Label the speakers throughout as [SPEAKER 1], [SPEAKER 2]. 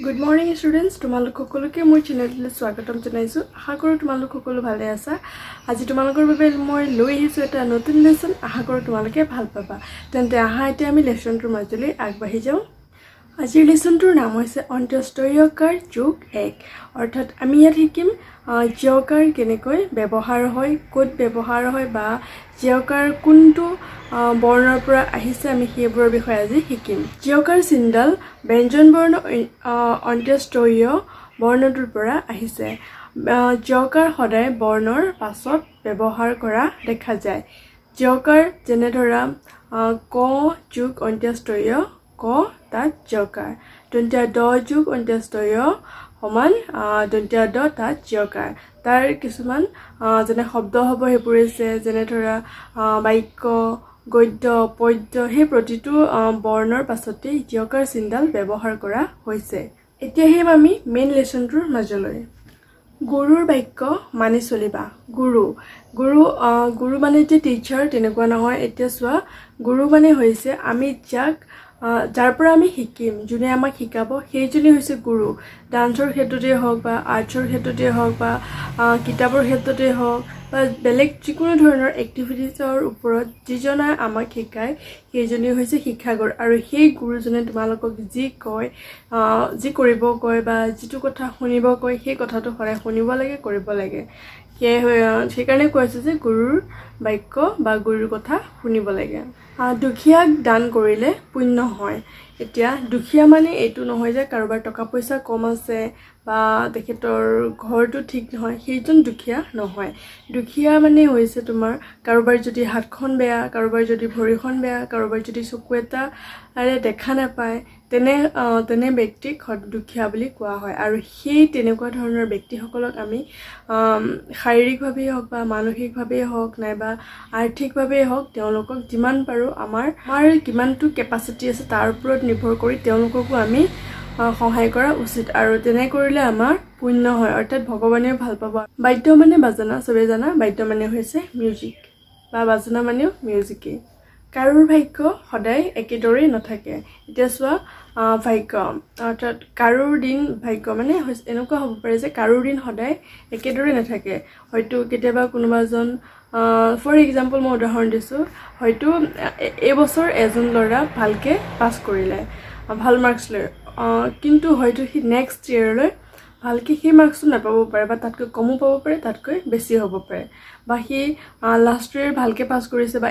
[SPEAKER 1] Good morning students, তোমালোক সকলোকে মোৰ চেনেললৈ স্বাগতম জনাইছো। আশা কৰো তোমালোক সকলো ভালে আছা। আজি তোমালোকৰ বাবে মই লৈ আহিছো এটা নতুন লেসন। আশা কৰো তোমালোকে ভাল পাবা। তেন্তে আহা এতিয়া আমি লেসনটোৰ মাজলৈ আগবাঢ়ি যাওঁ। আজিৰ লেসনটোৰ নাম হৈছে অন্ত্যেষ্টয়কাৰ যোগ 1 অৰ্থাৎ আমি ইয়াত শিকিম জয়কাৰ কেনেকৈ ব্যৱহাৰ হয়, ক'ত ব্যৱহাৰ হয় বা জয়কাৰ কোনটো বৰ্ণৰ পৰা আহিছে আমি সেইবোৰৰ বিষয়ে আজি শিকিম। জয়কাৰ চিহ্নডাল ব্যঞ্জন বৰ্ণ অন্ত্যেষ্টয়ীয় বৰ্ণটোৰ পৰা আহিছে। জয়কাৰ সদায় বৰ্ণৰ পাছত ব্যৱহাৰ কৰা দেখা যায়। জয়কাৰ যেনে ধৰা ক যোগ অন্ত্যেষ্টয়ীয় ক তাত জয়কাৰ, দন্ত্য ড যোগ অন্ত্যেষ্টয়ীয় সমান দন্ত্য ড তাত জয়কাৰ। তাৰ কিছুমান যেনে শব্দ হ'ব সেইবোৰ হৈছে যেনে ধৰা বাক্য, গদ্য, পদ্য, সেই প্ৰতিটো বৰ্ণৰ পাছতে জয়কাৰ চিহ্নডাল ব্যৱহাৰ কৰা হৈছে। এতিয়া আহিম আমি মেইন লেসনটোৰ মাজলৈ। গুৰুৰ বাক্য মানি চলিবা। গুৰু মানে যে টিচাৰ তেনেকুৱা নহয়। এতিয়া চোৱা, গুৰু মানে হৈছে আমি যাৰ পৰা আমি শিকিম, যোনে আমাক শিকাব সেইজনে হৈছে গুৰু। ডান্সৰ ক্ষেত্ৰতে হওক বা আৰ্টছৰ ক্ষেত্ৰতে হওক বা কিতাপৰ ক্ষেত্ৰতে হওক বা বেলেগ যিকোনো ধৰণৰ এক্টিভিটিছৰ ওপৰত যিজনে আমাক শিকায় সেইজনেই হৈছে শিক্ষাগুৰু। আৰু সেই গুৰুজনে তোমালোকক যি কয়, যি কৰিব কয় বা যিটো কথা শুনিব কয় সেই কথাটো সদায় শুনিব লাগে, কৰিব লাগে। সেইকাৰণে কৈছে যে গুৰুৰ বাক্য বা গুৰুৰ কথা শুনিব লাগে। দুখীয়াক দান কৰিলে পুণ্য হয়। এতিয়া দুখীয়া মানে এইটো নহয় যে কাৰোবাৰ টকা পইচা কম আছে বা তেখেতৰ ঘৰটো ঠিক নহয়, সেইজন দুখীয়া নহয়। দুখীয়া মানে হৈছে তোমাৰ কাৰোবাৰ যদি হাতখন বেয়া, কাৰোবাৰ যদি ভৰিখন বেয়া, কাৰোবাৰ যদি চকু এটাৰে দেখা নাপায়, তেনে ব্যক্তিক দুখীয়া বুলি কোৱা হয়। আৰু সেই তেনেকুৱা ধৰণৰ ব্যক্তিসকলক আমি শাৰীৰিকভাৱেই হওক বা মানসিকভাৱেই হওক নাইবা আৰ্থিকভাৱেই হওক তেওঁলোকক যিমান পাৰোঁ আমাৰ কিমানটো কেপাচিটি আছে তাৰ ওপৰত নিৰ্ভৰ কৰি তেওঁলোককো আমি সহায় কৰা উচিত। আৰু তেনে কৰিলে আমাৰ পুণ্য হয়, অৰ্থাৎ ভগৱানেও ভাল পাব। বাদ্য মানে বাজনা, চবেই জানা বাদ্য মানে হৈছে মিউজিক বা বাজনা মানেও মিউজিকেই। কাৰোৰ ভাগ্য সদায় একেদৰেই নাথাকে। এতিয়া চোৱা, ভাগ্য অৰ্থাৎ কাৰোৰ দিন ভাগ্য মানে এনেকুৱা হ'ব পাৰে যে কাৰোৰ দিন সদায় একেদৰে নাথাকে। হয়তো কেতিয়াবা কোনোবাজন ফৰ এক্সাম্পল মই উদাহৰণ দিছোঁ, হয়তো এইবছৰ এজন ল'ৰা ভালকৈ পাছ কৰিলে ভাল মাৰ্কছ লৈ, কিন্তু হয়তো সি নেক্সট ইয়েৰলৈ ভালকৈ সেই মাৰ্কছটো নাপাব পাৰে বা তাতকৈ কমো পাব পাৰে, তাতকৈ বেছি হ'ব পাৰে। বা সি লাষ্ট ইয়েৰ ভালকৈ পাছ কৰিছে বা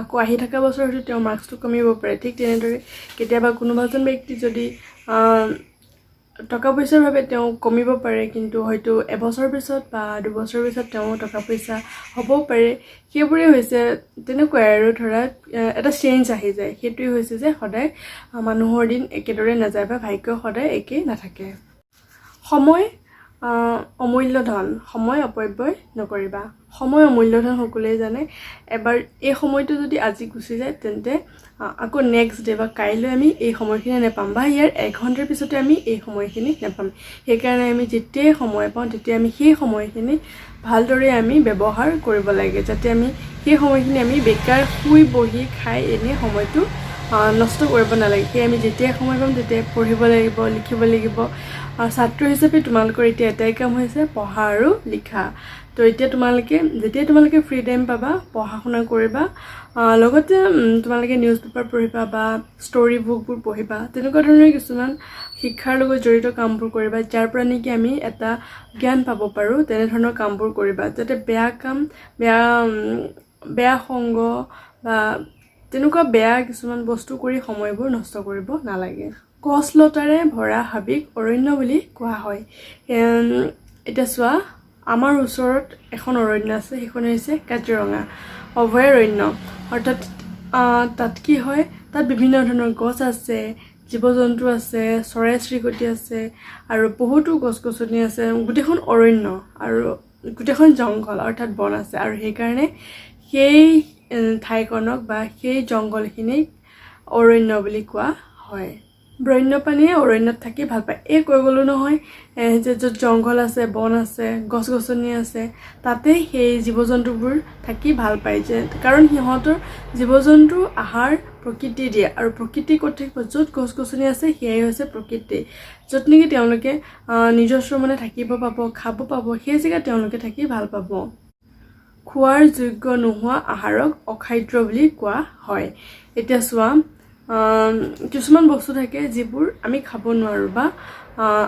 [SPEAKER 1] আকৌ আহি থকা বছৰ হয়তো তেওঁৰ মাৰ্কছটো কমিব পাৰে। ঠিক তেনেদৰে কেতিয়াবা কোনোবাজন ব্যক্তি যদি টকা পইচাৰ বাবে তেওঁ কমিব পাৰে, কিন্তু হয়তো এবছৰ পিছত বা দুবছৰ পিছত তেওঁ টকা পইচা হ'বও পাৰে। সেইবোৰেই হৈছে তেনেকুৱাই আৰু ধৰা এটা চেঞ্জ আহি যায়। সেইটোৱে হৈছে যে সদায় মানুহৰ দিন একেদৰে নাযায় বা ভাগ্য সদায় একেই নাথাকে। সময় অমূল্য ধন, সময় অপব্যয় নকৰিবা। সময় অমূল্য ধন সকলোৱে জানে। এবাৰ এই সময়টো যদি আজি গুচি যায় তেন্তে আকৌ নেক্সট ডে বা কাইলৈ আমি এই সময়খিনি নাপাম বা ইয়াৰ 1 ঘণ্টাৰ পিছতে আমি এই সময়খিনি নাপাম। সেইকাৰণে আমি যেতিয়াই সময় পাওঁ তেতিয়া আমি সেই সময়খিনি ভালদৰে আমি ব্যৱহাৰ কৰিব লাগে, যাতে আমি সেই সময়খিনি আমি বেকাৰ শুই বহি খাই এনেই সময়টো নষ্ট কৰিব নালাগে। সেয়ে আমি যেতিয়াই সময় পাম তেতিয়াই পঢ়িব লাগিব, লিখিব লাগিব। ছাত্ৰ হিচাপে তোমালোকৰ এতিয়া এটাই কাম হৈছে পঢ়া আৰু লিখা। তো এতিয়া যেতিয়াই তোমালোকে ফ্ৰী টাইম পাবা পঢ়া শুনা কৰিবা, লগতে তোমালোকে নিউজ পেপাৰ পঢ়িবা বা ষ্টৰি বুকবোৰ পঢ়িবা। তেনেকুৱা ধৰণৰ কিছুমান শিক্ষাৰ লগত জড়িত কামবোৰ কৰিবা, যাৰ পৰা নেকি আমি এটা জ্ঞান পাব পাৰোঁ। তেনেধৰণৰ কামবোৰ কৰিবা, যাতে বেয়া কাম, বেয়া সংগ বা তেনেকুৱা বেয়া কিছুমান বস্তু কৰি সময়বোৰ নষ্ট কৰিব নালাগে। গছ লতাৰে ভৰা হাবিক অৰণ্য বুলি কোৱা হয়। এতিয়া চোৱা, আমাৰ ওচৰত এখন অৰণ্য আছে, সেইখন হৈছে কাজিৰঙা অভয়াৰণ্য। অৰ্থাৎ তাত কি হয়, তাত বিভিন্ন ধৰণৰ গছ আছে, জীৱ জন্তু আছে, চৰাই চিৰিকটি আছে আৰু বহুতো গছ গছনি আছে। গোটেইখন অৰণ্য আৰু গোটেইখন জংঘল অৰ্থাৎ বন আছে। আৰু সেইকাৰণে সেই ঠাইখনক বা সেই জংঘলখিনিক অৰণ্য বুলি কোৱা হয়। বন্যপ্ৰাণীয়ে অৰণ্যত থাকি ভাল পায় এই কৈ গ'লো নহয় যে য'ত জংঘল আছে বন আছে গছ গছনি আছে তাতে সেই জীৱ জন্তুবোৰ থাকি ভাল পায় যে কাৰণ সিহঁতৰ জীৱ জন্তু আহাৰ প্ৰকৃতি দিয়ে আৰু প্ৰকৃতি ক'ত থাকিব য'ত গছ গছনি আছে সেয়াই হৈছে প্ৰকৃতি য'ত নেকি তেওঁলোকে নিজস্ব মানে থাকিব পাব খাব পাব সেই জেগাত তেওঁলোকে থাকি ভাল পাব খোৱাৰ যোগ্য নোহোৱা আহাৰক অখাদ্য বুলি কোৱা হয় এতিয়া চোৱা কিছুমান বস্তু থাকে যিবোৰ আমি খাব নোৱাৰোঁ বা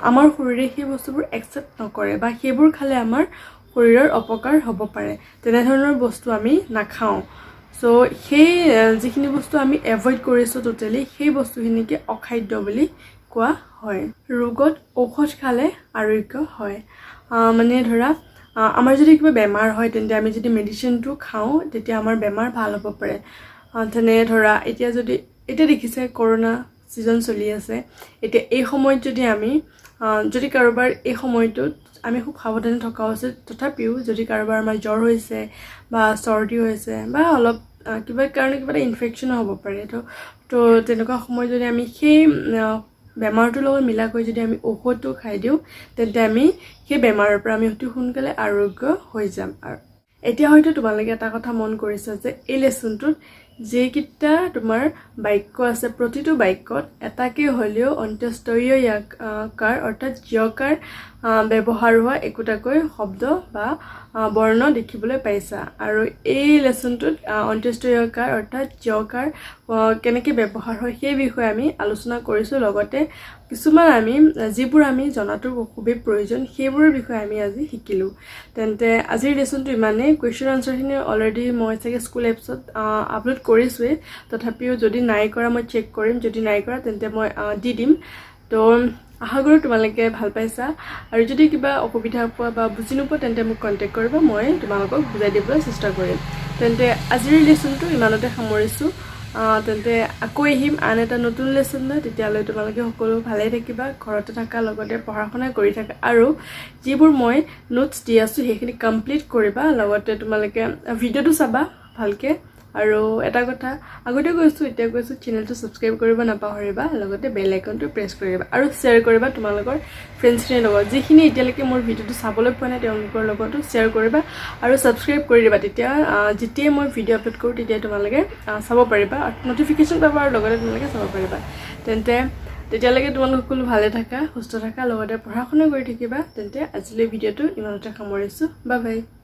[SPEAKER 1] আমাৰ শৰীৰে সেই বস্তুবোৰ একচেপ্ট নকৰে বা সেইবোৰ খালে আমাৰ শৰীৰৰ অপকাৰ হ'ব পাৰে তেনেধৰণৰ বস্তু আমি নাখাওঁ সো সেই যিখিনি বস্তু আমি এভয়েড কৰিছোঁ টোটেলি সেই বস্তুখিনিকে অখাদ্য বুলি কোৱা হয় ৰোগত ঔষধ খালে আৰোগ্য হয় মানে ধৰা আমাৰ যদি কিবা বেমাৰ হয় তেন্তে আমি যদি মেডিচিনটো খাওঁ তেতিয়া আমাৰ বেমাৰ ভাল হ'ব পাৰে তেনে ধৰা এতিয়া দেখিছে কৰোনা সিজন চলি আছে এতিয়া এই সময়ত যদি আমি যদি কাৰোবাৰ এই সময়টোত আমি খুব সাৱধানে থকা উচিত তথাপিও যদি কাৰোবাৰ আমাৰ জ্বৰ হৈছে বা চৰ্দি হৈছে বা অলপ কিবা কাৰণে কিবা এটা ইনফেকশ্যন হ'ব পাৰে তো তেনেকুৱা সময়ত যদি আমি সেই বেমাৰটোৰ লগত মিলাকৈ যদি আমি ঔষধটো খাই দিওঁ তেন্তে আমি সেই বেমাৰৰ পৰা আমি অতি সোনকালে আৰোগ্য হৈ যাম আৰু এতিয়া হয়তো তোমালোকে এটা কথা মন কৰিছা যে এই লেসনটোত যেকিটা তোমাৰ বাক্য আছে প্ৰতিটো বাক্যত এটাকে হ'লেও অন্ত্যেষ্টয়ীয় য়াকাৰ অৰ্থাৎ যকাৰ ব্যৱহাৰ হোৱা একোটাকৈ শব্দ বা বৰ্ণ দেখিবলৈ পাইছা আৰু এই লেসনটোত অন্ত্যেষ্টয়ী য়কাৰ অৰ্থাৎ যকাৰ কেনেকৈ ব্যৱহাৰ হয় সেই বিষয়ে আমি আলোচনা কৰিছোঁ লগতে কিছুমান আমি যিবোৰ আমি জনাটো খুবেই প্ৰয়োজন সেইবোৰৰ বিষয়ে আমি আজি শিকিলোঁ তেন্তে আজিৰ লেসনটো ইমানেই কুৱেশ্যন আনচাৰখিনি অলৰেডি মই চাগে স্কুল এপছত আপলোড কৰিছোঁৱেই তথাপিও যদি নাই কৰা মই চেক কৰিম যদি নাই কৰা তেন্তে মই দি দিম তো আশা কৰোঁ তোমালোকে ভাল পাইছা আৰু যদি কিবা অসুবিধা পোৱা বা বুজি নোপোৱা তেন্তে মোক কণ্টেক্ট কৰিবা মই তোমালোকক বুজাই দিবলৈ চেষ্টা কৰিম তেন্তে আজিৰ লেসনটো ইমানতে সামৰিছোঁ তেন্তে আকৌ আহিম আন এটা নতুন লেসন লৈ তেতিয়ালৈ তোমালোকে সকলো ভালে থাকিবা ঘৰতে থাকা লগতে পঢ়া শুনা কৰি থাকা আৰু যিবোৰ মই নোটছ দি আছোঁ সেইখিনি কমপ্লিট কৰিবা লগতে তোমালোকে ভিডিঅ'টো চাবা ভালকৈ আৰু এটা কথা আগতে কৈছোঁ এতিয়া কৈছোঁ চেনেলটো ছাবস্ক্ৰাইব কৰিব নাপাহৰিবা লগতে বেল আইকনটো প্ৰেছ কৰিবা আৰু শ্বেয়াৰ কৰিবা তোমালোকৰ ফ্ৰেণ্ডছখিনিৰ লগত যিখিনি এতিয়ালৈকে মোৰ ভিডিঅ'টো চাবলৈ পোৱা নাই তেওঁলোকৰ লগতো শ্বেয়াৰ কৰিবা আৰু ছাবস্ক্ৰাইব কৰি দিবা তেতিয়া যেতিয়াই মই ভিডিঅ' আপলোড কৰোঁ তেতিয়াই তোমালোকে চাব পাৰিবা নটিফিকেশ্যন পাবা আৰু লগতে তোমালোকে চাব পাৰিবা তেন্তে তেতিয়ালৈকে তোমালোক সকলো ভালে থাকা সুস্থ থাকা লগতে পঢ়া শুনা কৰি থাকিবা তেন্তে আজিলৈ ভিডিঅ'টো ইমানতে সামৰিছোঁ বাই বাই